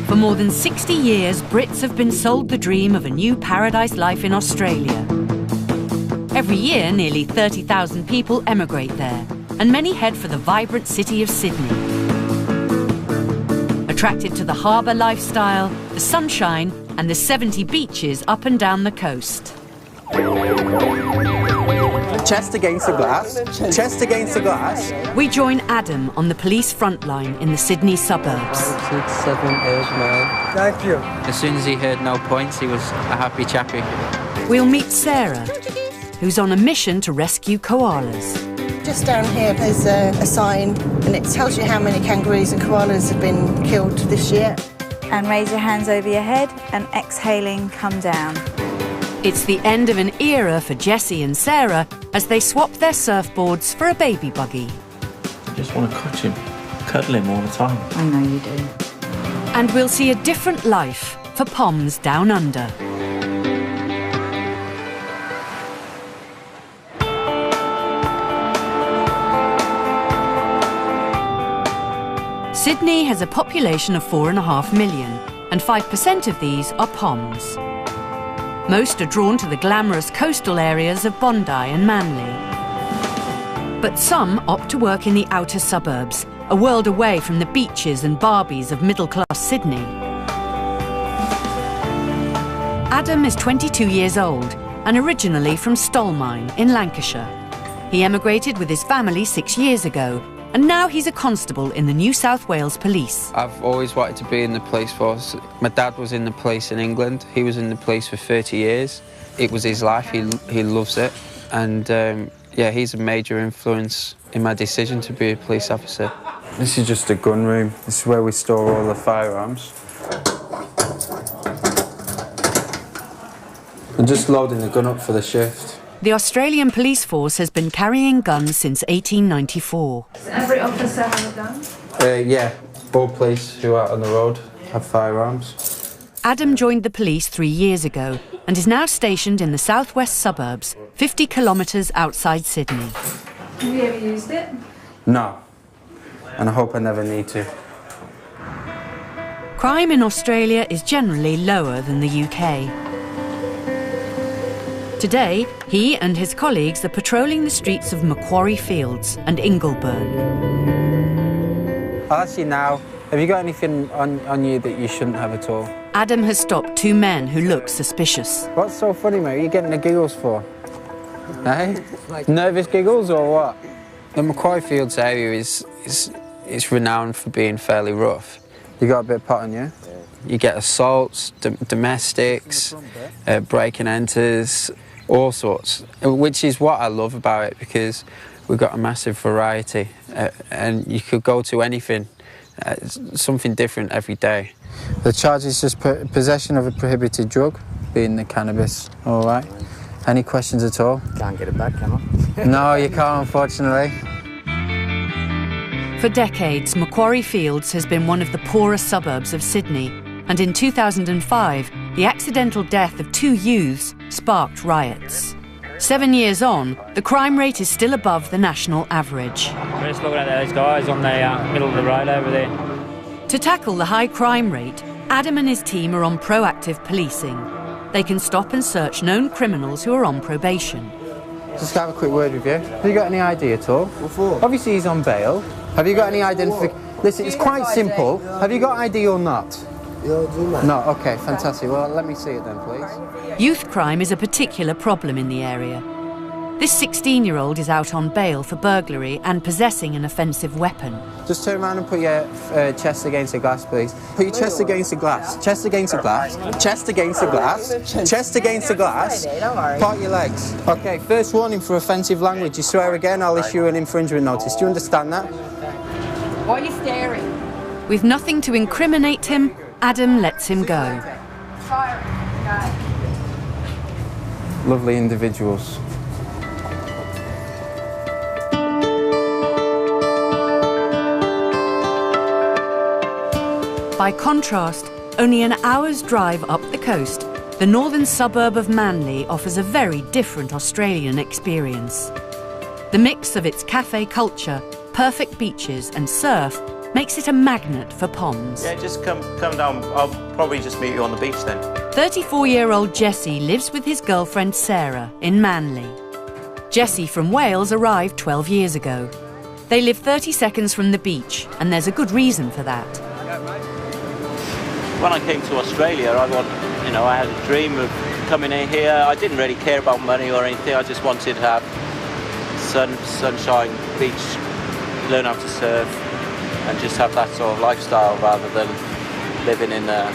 For more than 60 years, Brits have been sold the dream of a new paradise life in Australia. Every year, nearly 30,000 people emigrate there, and many head for the vibrant city of Sydney. Attracted to the harbour lifestyle, the sunshine, and the 70 beaches up and down the coast. Chest against the glass, chest against the glass. We join Adam on the police front line in the Sydney suburbs. 6, 7, 8, 9. Thank you. As soon as he heard no points, he was a happy chappy. We'll meet Sarah, who's on a mission to rescue koalas. Just down here there's a sign and it tells you how many kangaroos and koalas have been killed this year. And raise your hands over your head and exhaling, come down. It's the end of an era for Jessie and Sarah as they swap their surfboards for a baby buggy. I just want to cuddle him all the time. I know you do. And we'll see a different life for Poms down under. Sydney has a population of 4.5 million, and 5% of these are Poms. Most are drawn to the glamorous coastal areas of Bondi and Manly. But some opt to work in the outer suburbs, a world away from the beaches and Barbies of middle-class Sydney. Adam is 22 years old and originally from Stolmine in Lancashire. He emigrated with his family 6 years ago, and now he's a constable in the New South Wales Police. I've always wanted to be in the police force. My dad was in the police in England. He was in the police for 30 years. It was his life. He loves it. And yeah, he's a major influence in my decision to be a police officer. This is just a gun room. This is where we store all the firearms. I'm just loading the gun up for the shift. The Australian police force has been carrying guns since 1894. Does every officer have a gun? Yeah, all police who are out on the road have firearms. Adam joined the police 3 years ago and is now stationed in the southwest suburbs, 50 kilometres outside Sydney. Have you ever used it? No, and I hope I never need to. Crime in Australia is generally lower than the UK. Today, he and his colleagues are patrolling the streets of Macquarie Fields and Ingleburn. I'll ask you now, have you got anything on you that you shouldn't have at all? Adam has stopped 2 men who look suspicious. What's so funny, mate? What are you getting the giggles for? Eh? Nervous giggles or what? The Macquarie Fields area is renowned for being fairly rough. You got a bit of pot on you? You get assaults, domestics, break and enters, all sorts, which is what I love about it, because we've got a massive variety and you could go to anything, something different every day. The charge is just possession of a prohibited drug, being the cannabis, all right? Any questions at all? Can't get it back, can I? No, you can't, unfortunately. For decades, Macquarie Fields has been one of the poorer suburbs of Sydney, and in 2005, the accidental death of 2 youths sparked riots. 7 years on, the crime rate is still above the national average. We're just looking at those guys on the middle of the road over there. To tackle the high crime rate, Adam and his team are on proactive policing. They can stop and search known criminals who are on probation. Just have a quick word with you. Have you got any ID at all? What for? Obviously he's on bail. Have you got any identification? Listen, it's quite simple. Have you got ID or not? No, okay, fantastic. Well, let me see it then, please. Youth crime is a particular problem in the area. This 16-year-old is out on bail for burglary and possessing an offensive weapon. Just turn around and put your chest against the glass, please. Put your chest against the glass. Chest against the glass. Chest against the glass. Chest against the glass. Part your legs. Okay, first warning for offensive language. You swear again, I'll issue an infringement notice. Do you understand that? Why are you staring? With nothing to incriminate him, Adam lets him go. Lovely individuals. By contrast, only an hour's drive up the coast, the northern suburb of Manly offers a very different Australian experience. The mix of its cafe culture, perfect beaches and surf makes it a magnet for Poms. Yeah, just come down. I'll probably just meet you on the beach then. 34-year-old Jesse lives with his girlfriend Sarah in Manly. Jesse from Wales arrived 12 years ago. They live 30 seconds from the beach, and there's a good reason for that. When I came to Australia, I had a dream of coming in here. I didn't really care about money or anything. I just wanted to have sunshine, beach, learn how to surf, and just have that sort of lifestyle rather than living in a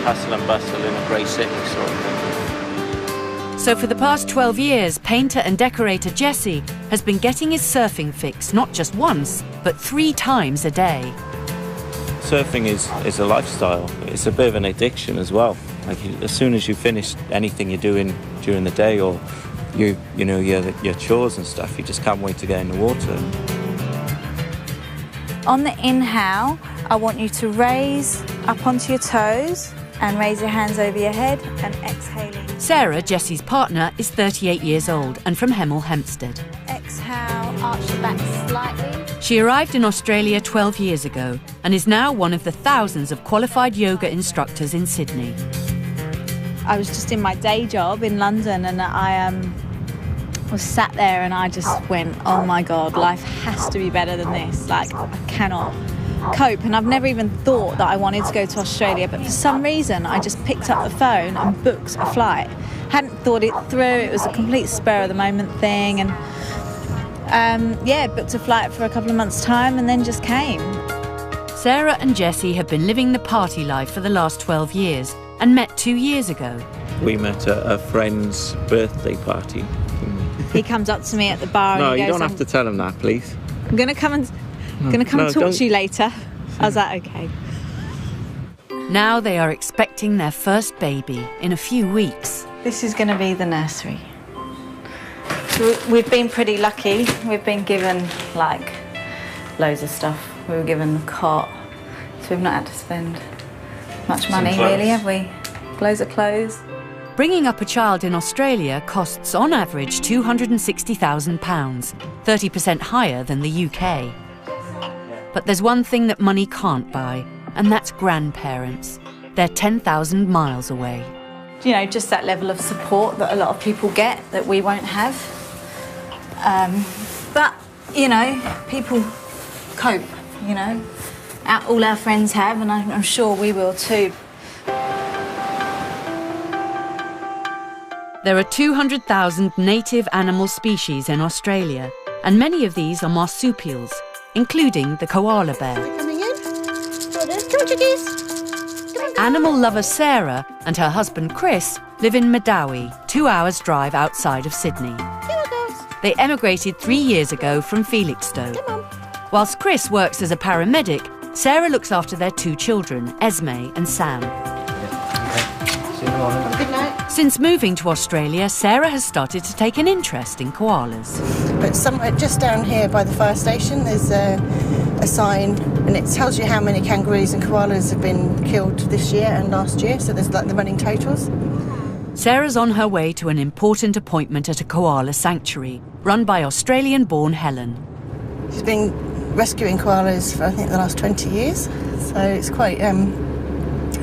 hustle and bustle in a grey city sort of thing. So for the past 12 years, painter and decorator Jesse has been getting his surfing fix not just once, but 3 times a day. Surfing is a lifestyle. It's a bit of an addiction as well. As soon as you finish anything you're doing during the day, or your chores and stuff, you just can't wait to get in the water. On the inhale, I want you to raise up onto your toes and raise your hands over your head, and exhaling. Sarah, Jesse's partner, is 38 years old and from Hemel Hempstead. Exhale, arch your back slightly. She arrived in Australia 12 years ago and is now one of the thousands of qualified yoga instructors in Sydney. I was just in my day job in London, and I was sat there and I just went, oh my God, life has to be better than this. Like, I cannot cope. And I've never even thought that I wanted to go to Australia, but for some reason I just picked up the phone and booked a flight. Hadn't thought it through. It was a complete spur of the moment thing, and booked a flight for a couple of months' time and then just came. Sarah and Jesse have been living the party life for the last 12 years and met 2 years ago. We met at a friend's birthday party. He comes up to me at the bar and No, he goes, you don't have to tell him that, please. I'm going to come and talk don't. to you later. I was like, okay. Now they are expecting their first baby in a few weeks. This is going to be the nursery. So we've been pretty lucky. We've been given, like, loads of stuff. We were given the cot, so we've not had to spend much money, really, have we? Loads of clothes. Bringing up a child in Australia costs on average £260,000, 30% higher than the UK. But there's one thing that money can't buy, and that's grandparents. They're 10,000 miles away. You know, just that level of support that a lot of people get that we won't have. But, you know, people cope, you know. All our friends have, and I'm sure we will too. There are 200,000 native animal species in Australia, and many of these are marsupials, including the koala bear. Coming in? Come on, chickies. Animal lover Sarah and her husband Chris live in Madawi, 2 hours' drive outside of Sydney. They emigrated 3 years ago from Felixstowe. Whilst Chris works as a paramedic, Sarah looks after their 2 children, Esme and Sam. Good night. Since moving to Australia, Sarah has started to take an interest in koalas. But somewhere just down here by the fire station, there's a sign, and it tells you how many kangaroos and koalas have been killed this year and last year. So there's like the running totals. Sarah's on her way to an important appointment at a koala sanctuary run by Australian-born Helen. She's been rescuing koalas for, I think, the last 20 years. So it's quite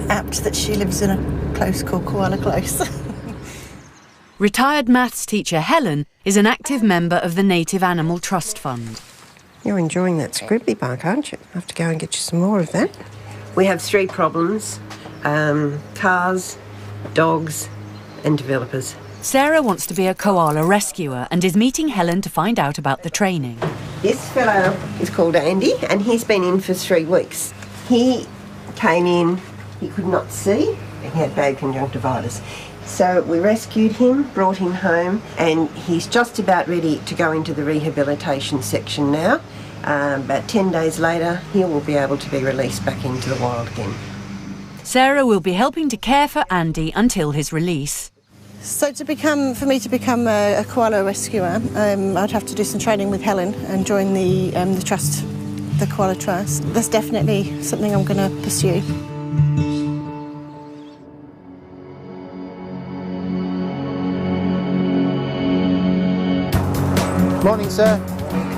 apt that she lives in a close called Koala Close. Retired maths teacher Helen is an active member of the Native Animal Trust Fund. You're enjoying that scribbly bark, aren't you? I have to go and get you some more of that. We have 3 problems: cars, dogs and developers. Sarah wants to be a koala rescuer and is meeting Helen to find out about the training. This fellow is called Andy, and he's been in for 3 weeks. He came in, he could not see, he had bad conjunctivitis. So we rescued him, brought him home, and he's just about ready to go into the rehabilitation section now. About 10 days later, he will be able to be released back into the wild again. Sarah will be helping to care for Andy until his release. So for me to become a koala rescuer, I'd have to do some training with Helen and join the trust, the Koala Trust. That's definitely something I'm going to pursue. Morning, sir.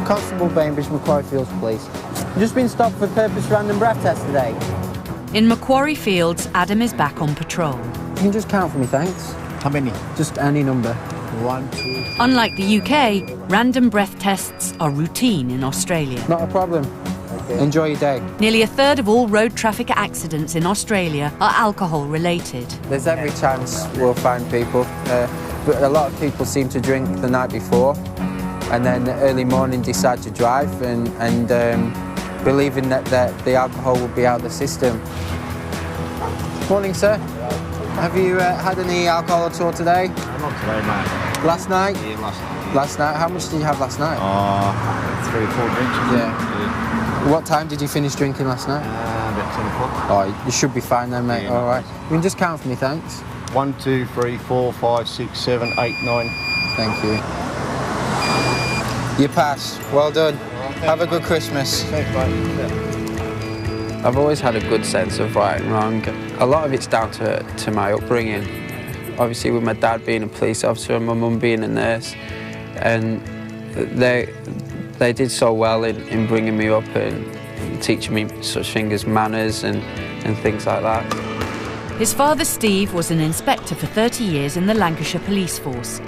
Constable Bainbridge, Macquarie Fields, please. You've just been stopped for purpose random breath test today. In Macquarie Fields, Adam is back on patrol. You can just count for me, thanks. How many? Just any number. 1, 2. Unlike the UK, random breath tests are routine in Australia. Not a problem. Enjoy your day. Nearly a third of all road traffic accidents in Australia are alcohol-related. There's every chance we'll find people, but a lot of people seem to drink the night before and then early morning decide to drive and believing that the alcohol will be out of the system. Morning, sir. Have you had any alcohol at all today? Not today, mate. Last night? Yeah, last night. Last night? How much did you have last night? 3 or 4 drinks. Yeah. What time did you finish drinking last night? About 10 o'clock. Oh, you should be fine then, mate. Yeah, all right. You can just count for me, thanks. 1, 2, 3, 4, 5, 6, 7, 8, 9. Thank you. You passed. Well done. Have a good Christmas. Thanks, mate. I've always had a good sense of right and wrong. A lot of it's down to my upbringing. Obviously with my dad being a police officer and my mum being a nurse, and they did so well in bringing me up and teaching me such things as manners and things like that. His father Steve was an inspector for 30 years in the Lancashire Police Force.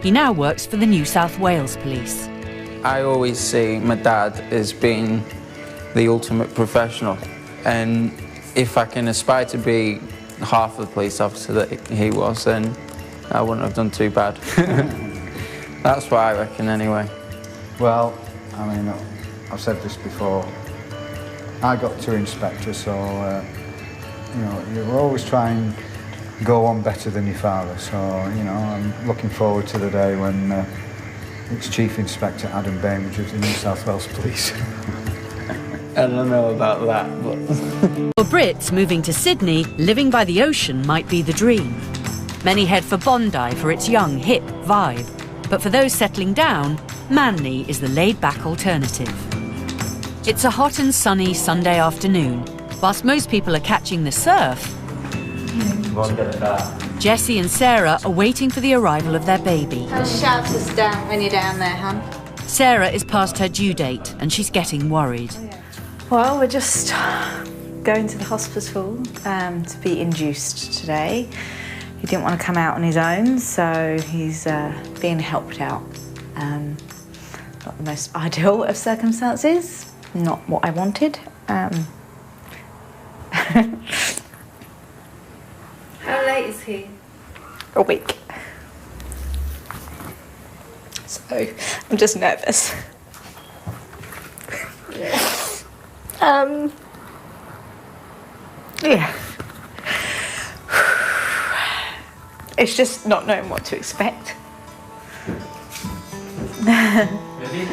He now works for the New South Wales Police. I always see my dad as being the ultimate professional, and if I can aspire to be half the police officer that he was, then I wouldn't have done too bad. That's what I reckon anyway. Well, I mean, I've said this before, I got 2 inspectors, so you know, you always try and go on better than your father, so you know, I'm looking forward to the day when it's Chief Inspector Adam Bainbridge of the New South Wales Police. I don't know about that, but... For Brits moving to Sydney, living by the ocean might be the dream. Many head for Bondi for its young, hip vibe. But for those settling down, Manly is the laid-back alternative. It's a hot and sunny Sunday afternoon. Whilst most people are catching the surf, Jessie and Sarah are waiting for the arrival of their baby. Just shout us down when you're down there, hon. Sarah is past her due date and she's getting worried. Well, we're just going to the hospital to be induced today. He didn't want to come out on his own, so he's being helped out. Not the most ideal of circumstances, not what I wanted. How late is he? A week. So, I'm just nervous. Yeah. It's just not knowing what to expect. Really?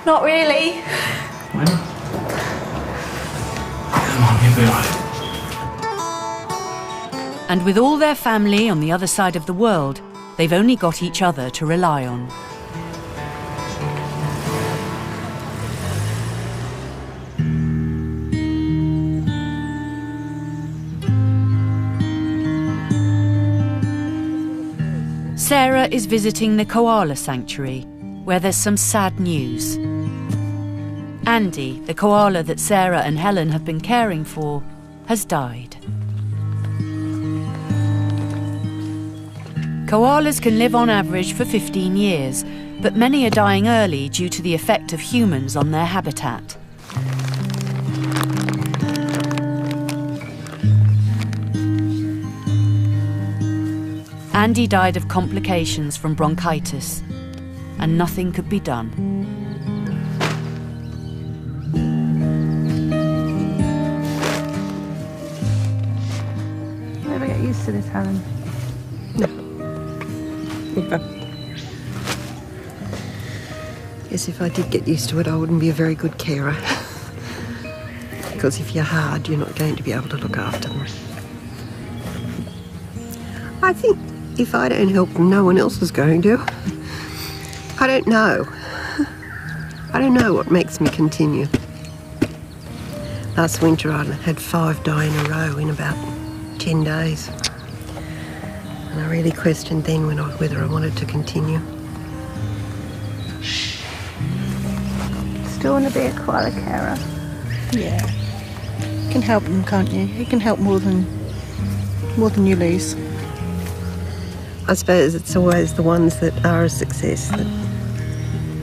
Not really. When? Come on, you'll be right. And with all their family on the other side of the world, they've only got each other to rely on. Sarah is visiting the koala sanctuary, where there's some sad news. Andy, the koala that Sarah and Helen have been caring for, has died. Koalas can live on average for 15 years, but many are dying early due to the effect of humans on their habitat. Andy died of complications from bronchitis, and nothing could be done. Never get used to this, Helen. Yes, if I did get used to it, I wouldn't be a very good carer. Because if you're hard, you're not going to be able to look after them. I think if I don't help them, no one else is going to. I don't know. I don't know what makes me continue. Last winter I had 5 die in a row in about 10 days. And I really questioned then whether I wanted to continue. Do you want to be a koala carer? Yeah. You can help them, can't you? You can help more than you lose. I suppose it's always the ones that are a success that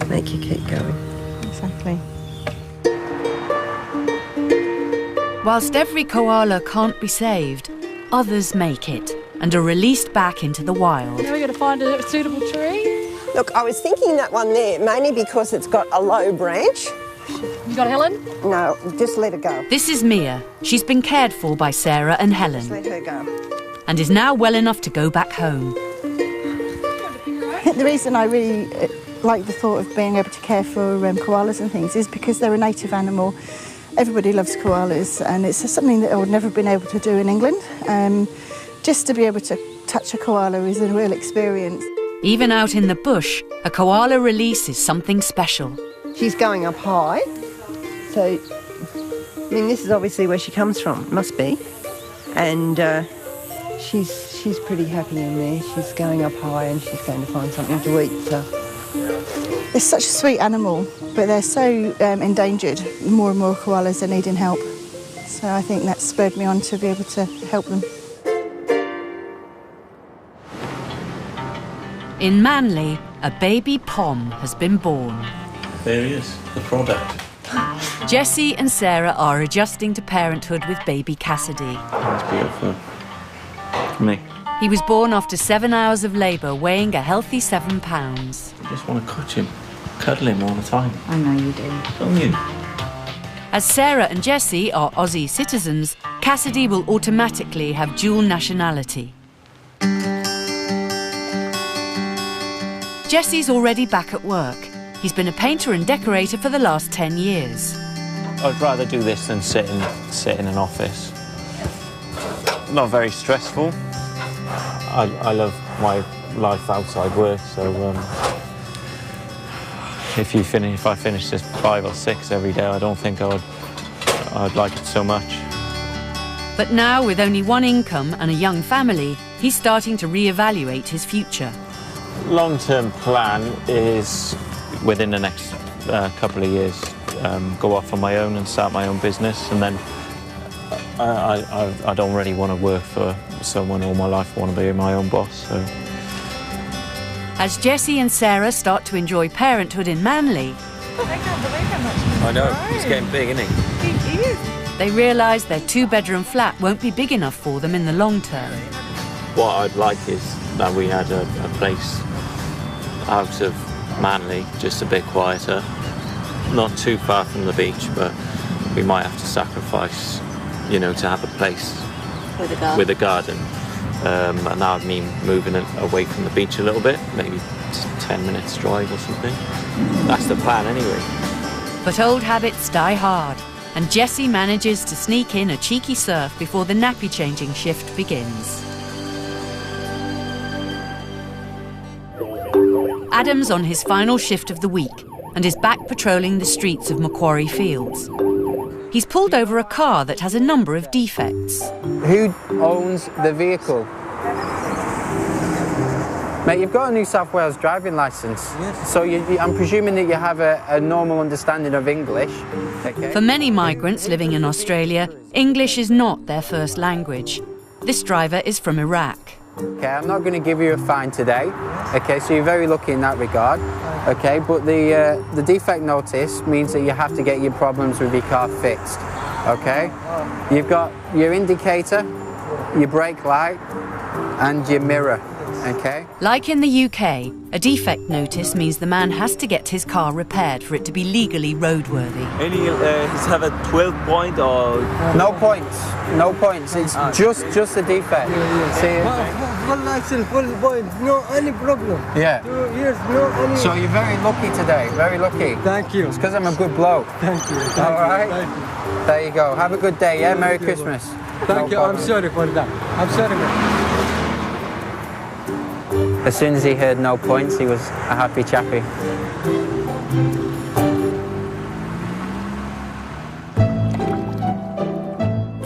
make you keep going. Exactly. Whilst every koala can't be saved, others make it and are released back into the wild. Now we've got to find a suitable tree. Look, I was thinking that one there, mainly because it's got a low branch. You got Helen? No, just let her go. This is Mia. She's been cared for by Sarah and Helen Just let her go. and is now well enough to go back home. The reason I really like the thought of being able to care for koalas and things is because they're a native animal. Everybody loves koalas, and it's something that I would never have been able to do in England. Just to be able to touch a koala is a real experience. Even out in the bush, a koala release is something special. She's going up high, so, I mean, this is obviously where she comes from, must be. And she's pretty happy in there. She's going up high and she's going to find something to eat, so. They're such a sweet animal, but they're so endangered. More and more koalas are needing help. So I think that spurred me on to be able to help them. In Manly, a baby Pom has been born. There he is, the product. Jessie and Sarah are adjusting to parenthood with baby Cassidy. That's beautiful. Me. He was born after 7 hours of labour, weighing a healthy 7 pounds. I just want to touch him, cuddle him all the time. I know you do. Don't you? As Sarah and Jessie are Aussie citizens, Cassidy will automatically have dual nationality. Jessie's already back at work. He's been a painter and decorator for the last 10 years. I'd rather do this than sit in an office. Not very stressful. I love my life outside work, so if I finish this 5 or 6 every day, I don't think I'd like it so much. But now, with only one income and a young family, he's starting to re-evaluate his future. Long-term plan is, within the next couple of years, go off on my own and start my own business, and then I don't really want to work for someone all my life. I want to be my own boss. So. As Jessie and Sarah start to enjoy parenthood in Manly, I can't believe how much he's I know, grown. he's getting big, isn't he? He is. they realise their 2-bedroom flat won't be big enough for them in the long term. What I'd like is that we had a place out of Manly, just a bit quieter, not too far from the beach, but we might have to sacrifice, to have a place with a garden. And that would mean moving it away from the beach a little bit, maybe 10 minutes drive or something. That's the plan anyway. But old habits die hard, and Jessie manages to sneak in a cheeky surf before the nappy changing shift begins. Adam's on his final shift of the week and is back patrolling the streets of Macquarie Fields. He's pulled over a car that has a number of defects. Who owns the vehicle? Mate, you've got a New South Wales driving licence. Yes. So I'm presuming that you have a normal understanding of English. Okay. For many migrants living in Australia, English is not their first language. This driver is from Iraq. Okay, I'm not going to give you a fine today. Okay, so you're very lucky in that regard. Okay, but the defect notice means that you have to get your problems with your car fixed. Okay, you've got your indicator, your brake light, and your mirror. Okay. Like in the UK, a defect notice means the man has to get his car repaired for it to be legally roadworthy. He's have a 12 point or? No points. No points. It's just a defect. Full license, full point, no any problem. Yeah. 2 years, no any. So you're very lucky today. Very lucky. Thank you. It's because I'm a good bloke. Thank you. All right. Thank you. There you go. Have a good day. Yeah. Merry Christmas. Thank you. I'm sorry for that. I'm sorry, man. As soon as he heard no points, he was a happy chappy.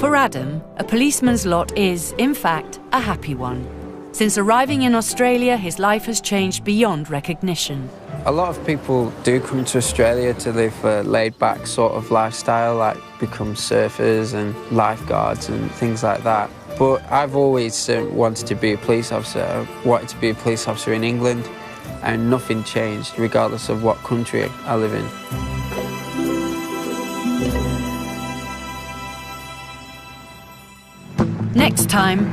For Adam, a policeman's lot is, in fact, a happy one. Since arriving in Australia, his life has changed beyond recognition. A lot of people do come to Australia to live a laid-back sort of lifestyle, like become surfers and lifeguards and things like that. But I've always wanted to be a police officer. I wanted to be a police officer in England, and nothing changed, regardless of what country I live in. Next time,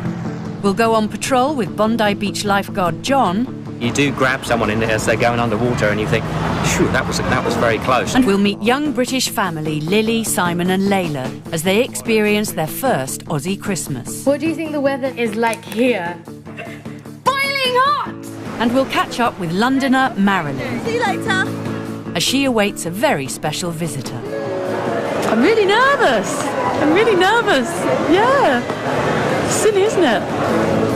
we'll go on patrol with Bondi Beach lifeguard John. You do grab someone as they're going underwater and you think, phew, that was very close. And we'll meet young British family Lily, Simon and Layla as they experience their first Aussie Christmas. What do you think the weather is like here? Boiling hot! And we'll catch up with Londoner Marilyn. See you later. As she awaits a very special visitor. I'm really nervous. Yeah. Silly, isn't it?